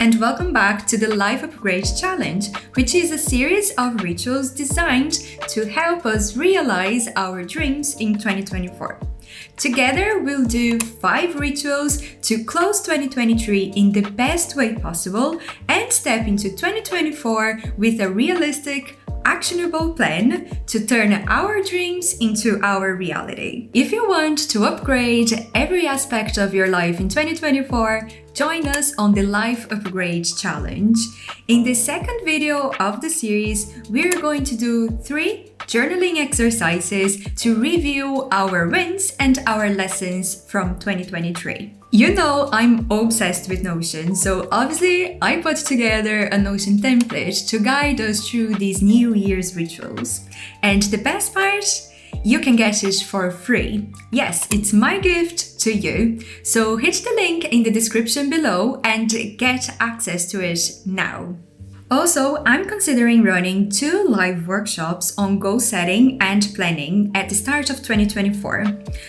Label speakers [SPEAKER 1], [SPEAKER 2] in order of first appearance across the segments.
[SPEAKER 1] and welcome back to the Life Upgrade Challenge, which is a series of rituals designed to help us realize our dreams in 2024. Together, we'll do 5 rituals to close 2023 in the best way possible and step into 2024 with a realistic, actionable plan to turn our dreams into our reality. If you want to upgrade every aspect of your life in 2024, join us on the Life Upgrade Challenge. In the second video of the series, we're going to do 3 journaling exercises to review our wins and our lessons from 2023. You know I'm obsessed with Notion, so obviously I put together a Notion template to guide us through these New Year's rituals. And the best part? You can get it for free. Yes, it's my gift to you. So hit the link in the description below and get access to it now. Also, I'm considering running 2 live workshops on goal setting and planning at the start of 2024.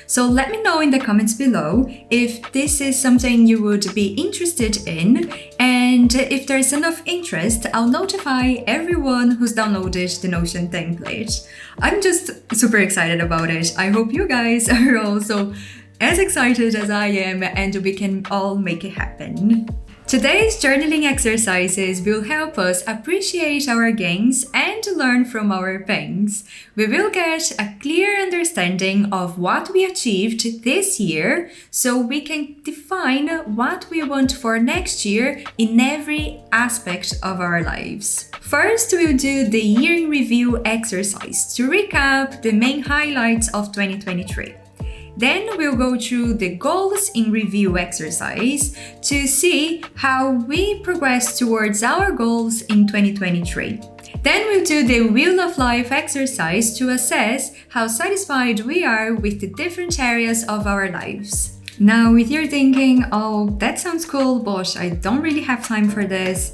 [SPEAKER 1] So let me know in the comments below if this is something you would be interested in, and if there's enough interest, I'll notify everyone who's downloaded the Notion template. I'm just super excited about it. I hope you guys are also as excited as I am and we can all make it happen. Today's journaling exercises will help us appreciate our gains and learn from our pains. We will get a clear understanding of what we achieved this year so we can define what we want for next year in every aspect of our lives. First, we'll do the year in review exercise to recap the main highlights of 2023. Then we'll go through the goals in review exercise to see how we progress towards our goals in 2023. Then we'll do the Wheel of Life exercise to assess how satisfied we are with the different areas of our lives. Now, if you're thinking, oh, that sounds cool, but I don't really have time for this,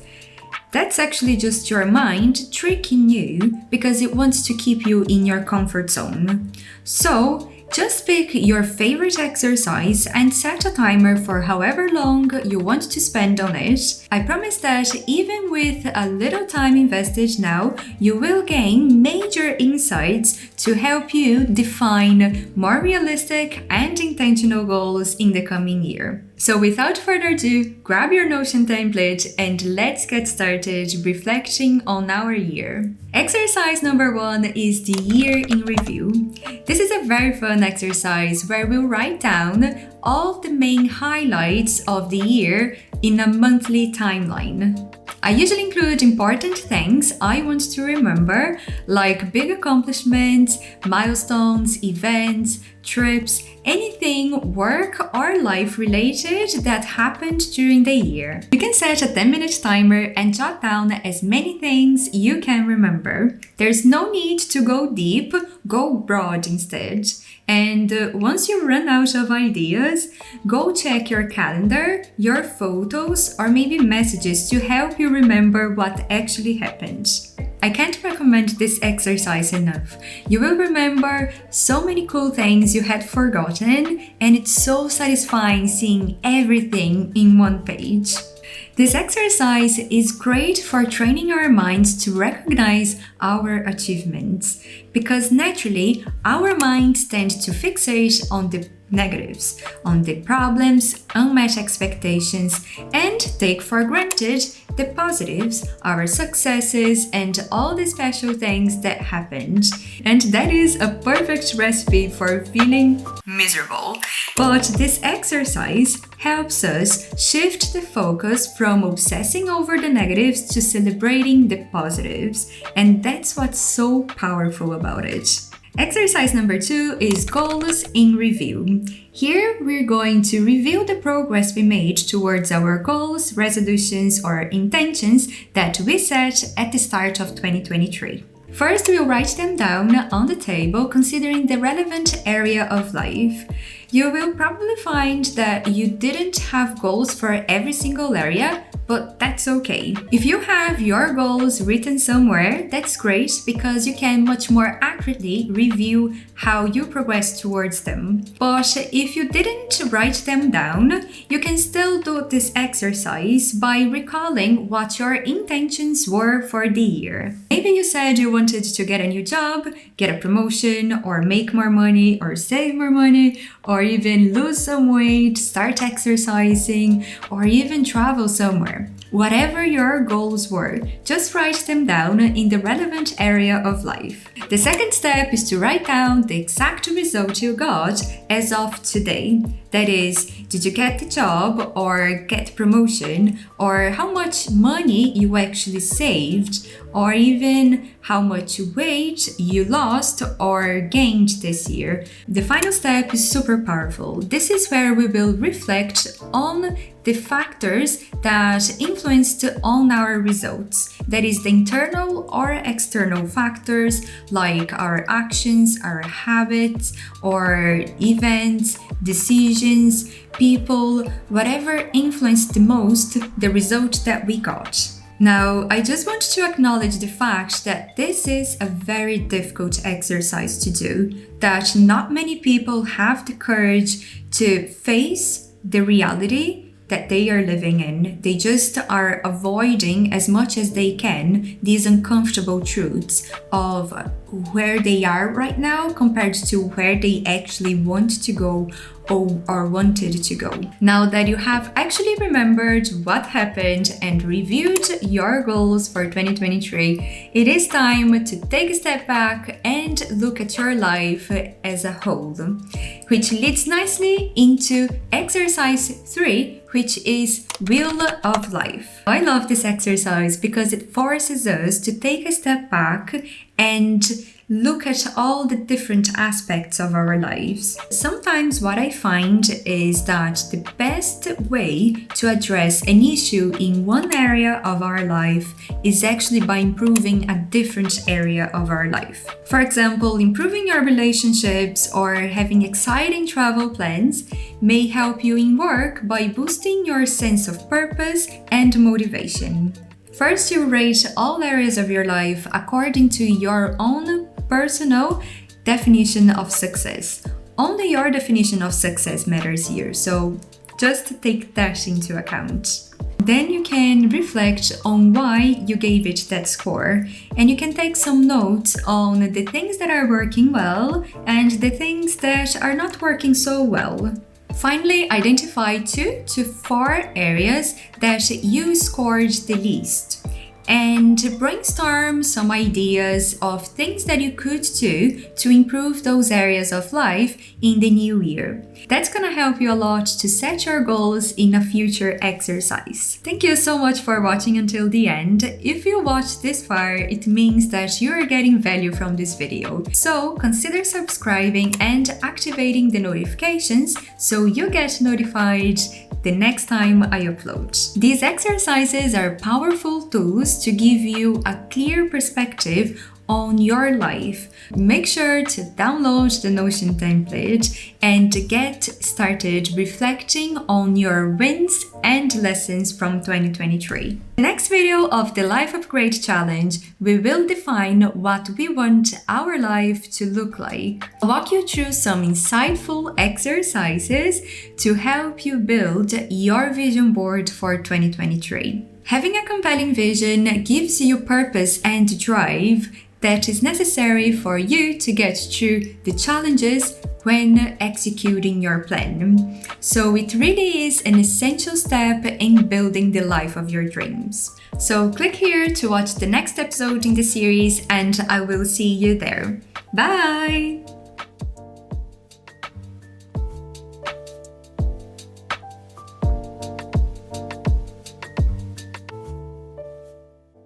[SPEAKER 1] that's actually just your mind tricking you because it wants to keep you in your comfort zone. So, just pick your favorite exercise and set a timer for however long you want to spend on it. I promise that even with a little time invested now, you will gain major insights to help you define more realistic and intentional goals in the coming year. So without further ado, grab your Notion template and let's get started reflecting on our year. Exercise number 1 is the year in review. This is a very fun exercise where we'll write down all the main highlights of the year in a monthly timeline. I usually include important things I want to remember, like big accomplishments, milestones, events, trips, anything work or life related that happened during the year. You can set a 10-minute timer and jot down as many things you can remember. There's no need to go deep, go broad instead. And once you run out of ideas, go check your calendar, your photos, or maybe messages to help you remember what actually happened. I can't recommend this exercise enough. You will remember so many cool things you had forgotten, and it's so satisfying seeing everything in one page. This exercise is great for training our minds to recognize our achievements, because naturally our minds tend to fixate on the negatives, on the problems, unmet expectations, and take for granted the positives, our successes, and all the special things that happened. And that is a perfect recipe for feeling miserable. But this exercise helps us shift the focus from obsessing over the negatives to celebrating the positives. And that's what's so powerful about it. Exercise number 2 is goals in review. Here, we're going to review the progress we made towards our goals, resolutions, or intentions that we set at the start of 2023. First, we'll write them down on the table considering the relevant area of life. You will probably find that you didn't have goals for every single area, but that's okay. If you have your goals written somewhere, that's great because you can much more accurately review how you progress towards them. But if you didn't write them down, you can still do this exercise by recalling what your intentions were for the year. Maybe you said you wanted to get a new job, get a promotion, or make more money, or save more money, or even lose some weight, start exercising, or even travel somewhere. Whatever your goals were, just write them down in the relevant area of life. The second step is to write down the exact result you got as of today. That is, did you get the job or get promotion, or how much money you actually saved, or even how much weight you lost or gained this year. The final step is super powerful. This is where we will reflect on the factors that influenced on our results. That is the internal or external factors like our actions, our habits, or events, decisions, people, whatever influenced the most the result that we got. Now, I just want to acknowledge the fact that this is a very difficult exercise to do, that not many people have the courage to face the reality that they are living in. They just are avoiding as much as they can these uncomfortable truths of where they are right now compared to where they actually want to go or wanted to go. Now that you have actually remembered what happened and reviewed your goals for 2023, it is time to take a step back and look at your life as a whole, which leads nicely into exercise 3, which is Wheel of Life. I love this exercise because it forces us to take a step back and look at all the different aspects of our lives. Sometimes what I find is that the best way to address an issue in one area of our life is actually by improving a different area of our life. For example, improving your relationships or having exciting travel plans may help you in work by boosting your sense of purpose and motivation. First, you rate all areas of your life according to your own personal definition of success. Only your definition of success matters here, so just take that into account. Then you can reflect on why you gave it that score, and you can take some notes on the things that are working well and the things that are not working so well. Finally, identify 2 to 4 areas that you scored the least, and brainstorm some ideas of things that you could do to improve those areas of life in the new year. That's gonna help you a lot to set your goals in a future exercise. Thank you so much for watching until the end. If you watched this far, it means that you are getting value from this video. So consider subscribing and activating the notifications so you get notified the next time I upload. These exercises are powerful tools to give you a clear perspective on your life. Make sure to download the Notion template and get started reflecting on your wins and lessons from 2023. The next video of the Life Upgrade Challenge, we will define what we want our life to look like. I'll walk you through some insightful exercises to help you build your vision board for 2023. Having a compelling vision gives you purpose and drive that is necessary for you to get through the challenges when executing your plan. So it really is an essential step in building the life of your dreams. So click here to watch the next episode in the series, and I will see you there. Bye!